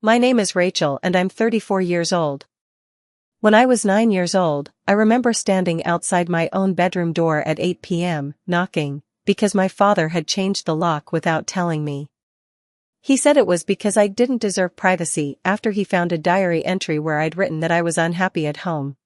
My name is Rachel and I'm 34 years old. When I was 9 years old, I remember standing outside my own bedroom door at 8 p.m., knocking, because my father had changed the lock without telling me. He said it was because I didn't deserve privacy after he found a diary entry where I'd written that I was unhappy at home.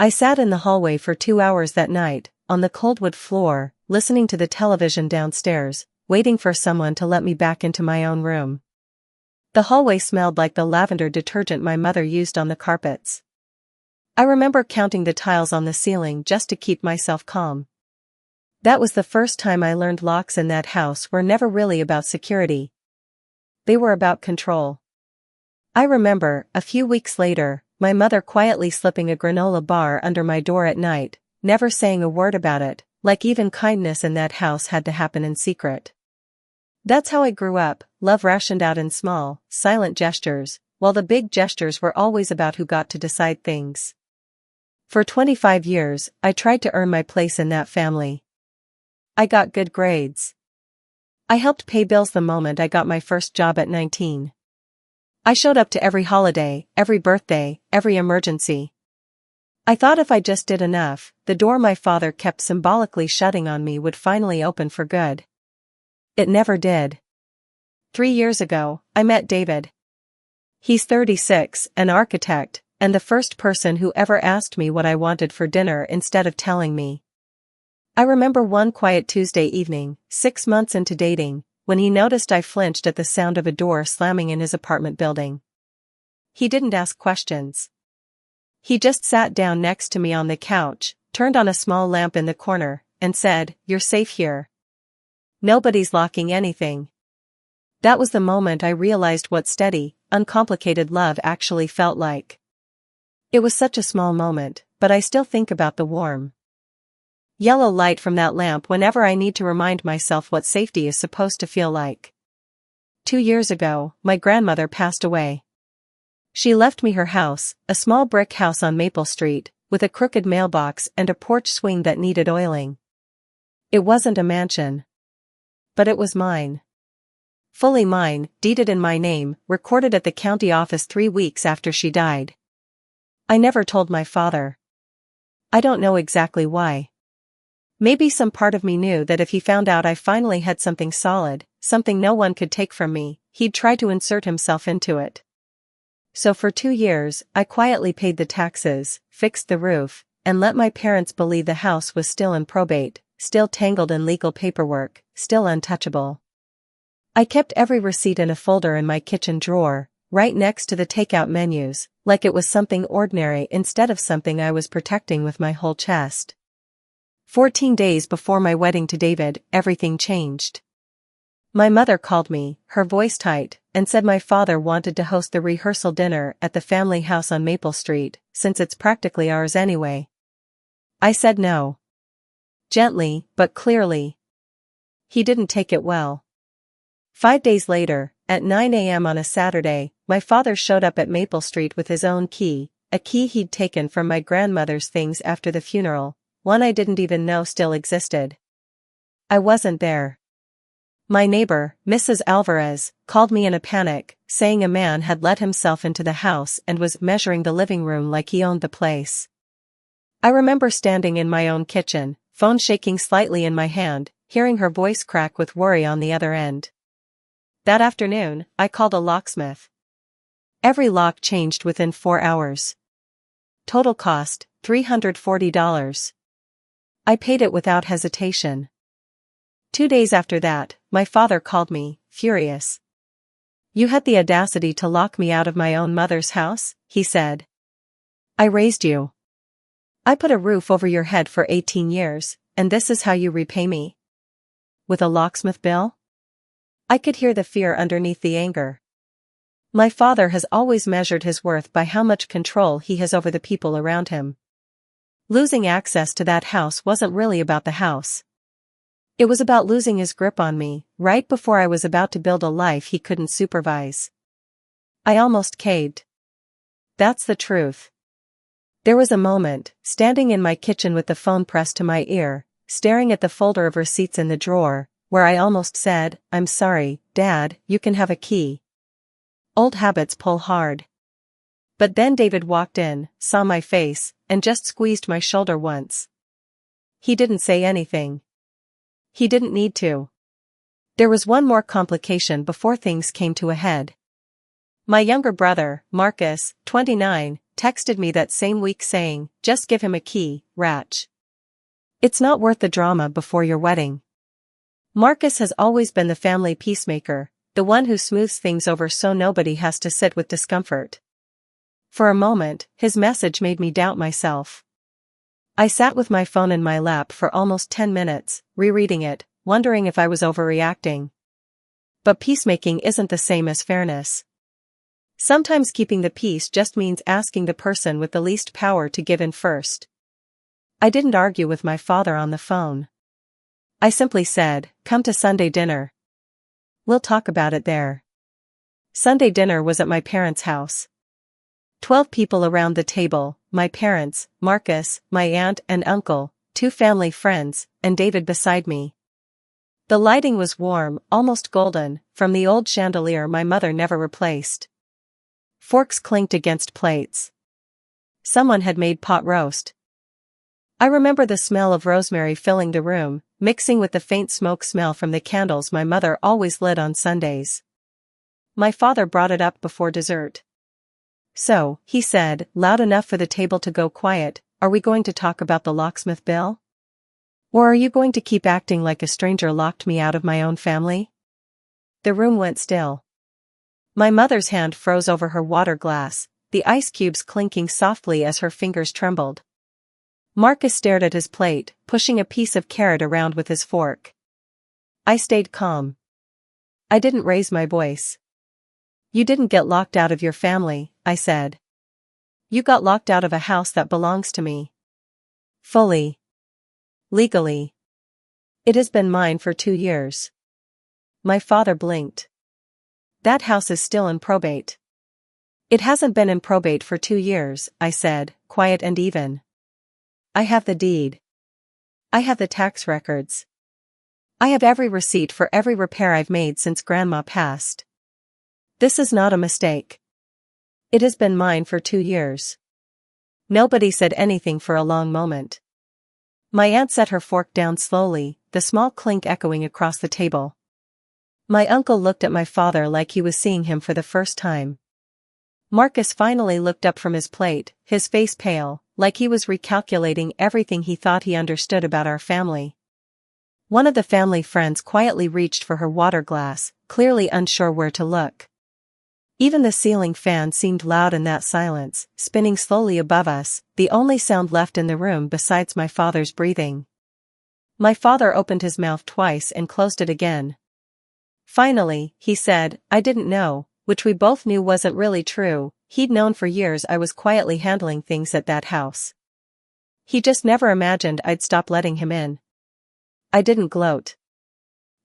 I sat in the hallway for 2 hours that night, on the cold wood floor, listening to the television downstairs, waiting for someone to let me back into my own room. The hallway smelled like the lavender detergent my mother used on the carpets. I remember counting the tiles on the ceiling just to keep myself calm. That was the first time I learned locks in that house were never really about security. They were about control. I remember, a few weeks later, my mother quietly slipping a granola bar under my door at night, never saying a word about it, like even kindness in that house had to happen in secret. That's how I grew up, love rationed out in small, silent gestures, while the big gestures were always about who got to decide things. For 25 years, I tried to earn my place in that family. I got good grades. I helped pay bills the moment I got my first job at 19. I showed up to every holiday, every birthday, every emergency. I thought if I just did enough, the door my father kept symbolically shutting on me would finally open for good. It never did. 3 years ago, I met David. He's 36, an architect, and the first person who ever asked me what I wanted for dinner instead of telling me. I remember one quiet Tuesday evening, 6 months into dating, when he noticed I flinched at the sound of a door slamming in his apartment building. He didn't ask questions. He just sat down next to me on the couch, turned on a small lamp in the corner, and said, "You're safe here. Nobody's locking anything." That was the moment I realized what steady, uncomplicated love actually felt like. It was such a small moment, but I still think about the warm yellow light from that lamp whenever I need to remind myself what safety is supposed to feel like. 2 years ago, my grandmother passed away. She left me her house, a small brick house on Maple Street, with a crooked mailbox and a porch swing that needed oiling. It wasn't a mansion. But it was mine. Fully mine, deeded in my name, recorded at the county office 3 weeks after she died. I never told my father. I don't know exactly why. Maybe some part of me knew that if he found out I finally had something solid, something no one could take from me, he'd try to insert himself into it. So for 2 years, I quietly paid the taxes, fixed the roof, and let my parents believe the house was still in probate, still tangled in legal paperwork, still untouchable. I kept every receipt in a folder in my kitchen drawer, right next to the takeout menus, like it was something ordinary instead of something I was protecting with my whole chest. 14 days before my wedding to David, everything changed. My mother called me, her voice tight, and said my father wanted to host the rehearsal dinner at the family house on Maple Street, since it's practically ours anyway. I said no. Gently, but clearly. He didn't take it well. 5 days later, at 9 a.m. on a Saturday, my father showed up at Maple Street with his own key, a key he'd taken from my grandmother's things after the funeral, one I didn't even know still existed. I wasn't there. My neighbor, Mrs. Alvarez, called me in a panic, saying a man had let himself into the house and was measuring the living room like he owned the place. I remember standing in my own kitchen, phone shaking slightly in my hand, hearing her voice crack with worry on the other end. That afternoon, I called a locksmith. Every lock changed within 4 hours. Total cost, $340. I paid it without hesitation. 2 days after that, my father called me, furious. "You had the audacity to lock me out of my own mother's house," he said. "I raised you. I put a roof over your head for 18 years, and this is how you repay me? With a locksmith bill?" I could hear the fear underneath the anger. My father has always measured his worth by how much control he has over the people around him. Losing access to that house wasn't really about the house. It was about losing his grip on me, right before I was about to build a life he couldn't supervise. I almost caved. That's the truth. There was a moment, standing in my kitchen with the phone pressed to my ear, staring at the folder of receipts in the drawer, where I almost said, "I'm sorry, Dad, you can have a key." Old habits pull hard. But then David walked in, saw my face, and just squeezed my shoulder once. He didn't say anything. He didn't need to. There was one more complication before things came to a head. My younger brother, Marcus, 29, texted me that same week saying, "Just give him a key, Rach. It's not worth the drama before your wedding." Marcus has always been the family peacemaker, the one who smooths things over so nobody has to sit with discomfort. For a moment, his message made me doubt myself. I sat with my phone in my lap for almost 10 minutes, rereading it, wondering if I was overreacting. But peacemaking isn't the same as fairness. Sometimes keeping the peace just means asking the person with the least power to give in first. I didn't argue with my father on the phone. I simply said, "Come to Sunday dinner. We'll talk about it there." Sunday dinner was at my parents' house. 12 people around the table, my parents, Marcus, my aunt and uncle, 2 family friends, and David beside me. The lighting was warm, almost golden, from the old chandelier my mother never replaced. Forks clinked against plates. Someone had made pot roast. I remember the smell of rosemary filling the room, mixing with the faint smoke smell from the candles my mother always lit on Sundays. My father brought it up before dessert. "So," he said, loud enough for the table to go quiet, "are we going to talk about the locksmith bill? Or are you going to keep acting like a stranger locked me out of my own family?" The room went still. My mother's hand froze over her water glass, the ice cubes clinking softly as her fingers trembled. Marcus stared at his plate, pushing a piece of carrot around with his fork. I stayed calm. I didn't raise my voice. "You didn't get locked out of your family," I said. "You got locked out of a house that belongs to me. Fully. Legally. It has been mine for 2 years." My father blinked. "That house is still in probate." "It hasn't been in probate for 2 years, I said, quiet and even. "I have the deed. I have the tax records. I have every receipt for every repair I've made since Grandma passed. This is not a mistake. It has been mine for 2 years." Nobody said anything for a long moment. My aunt set her fork down slowly, the small clink echoing across the table. My uncle looked at my father like he was seeing him for the first time. Marcus finally looked up from his plate, his face pale, like he was recalculating everything he thought he understood about our family. One of the family friends quietly reached for her water glass, clearly unsure where to look. Even the ceiling fan seemed loud in that silence, spinning slowly above us, the only sound left in the room besides my father's breathing. My father opened his mouth twice and closed it again. Finally, he said, "I didn't know," which we both knew wasn't really true. He'd known for years I was quietly handling things at that house. He just never imagined I'd stop letting him in. I didn't gloat.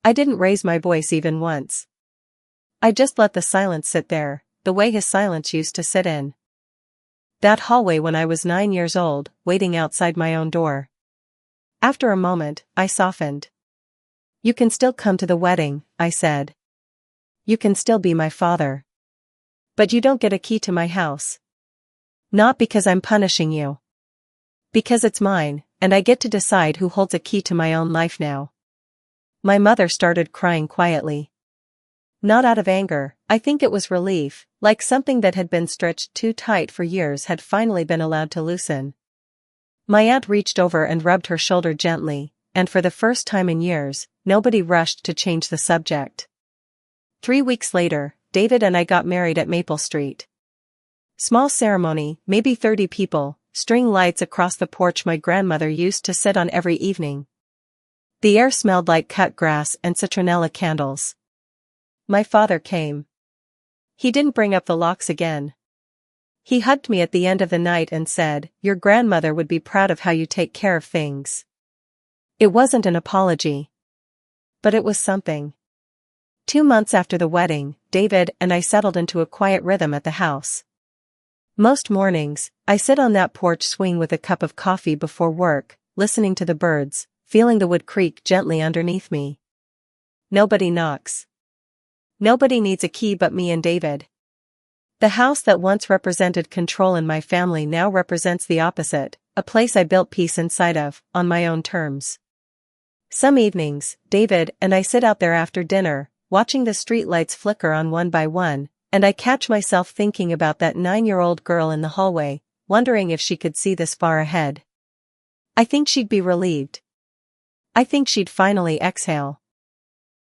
I didn't raise my voice even once. I just let the silence sit there, the way his silence used to sit in that hallway when I was 9 years old, waiting outside my own door. After a moment, I softened. "You can still come to the wedding," I said. "You can still be my father. But you don't get a key to my house. Not because I'm punishing you. Because it's mine, and I get to decide who holds a key to my own life now." My mother started crying quietly. Not out of anger, I think it was relief, like something that had been stretched too tight for years had finally been allowed to loosen. My aunt reached over and rubbed her shoulder gently, and for the first time in years, nobody rushed to change the subject. 3 weeks later, David and I got married at Maple Street. Small ceremony, maybe 30 people, string lights across the porch my grandmother used to sit on every evening. The air smelled like cut grass and citronella candles. My father came. He didn't bring up the locks again. He hugged me at the end of the night and said, "Your grandmother would be proud of how you take care of things." It wasn't an apology. But it was something. 2 months after the wedding, David and I settled into a quiet rhythm at the house. Most mornings, I sit on that porch swing with a cup of coffee before work, listening to the birds, feeling the wood creak gently underneath me. Nobody knocks. Nobody needs a key but me and David. The house that once represented control in my family now represents the opposite, a place I built peace inside of, on my own terms. Some evenings, David and I sit out there after dinner, watching the street lights flicker on one by one, and I catch myself thinking about that 9-year-old girl in the hallway, wondering if she could see this far ahead. I think she'd be relieved. I think she'd finally exhale.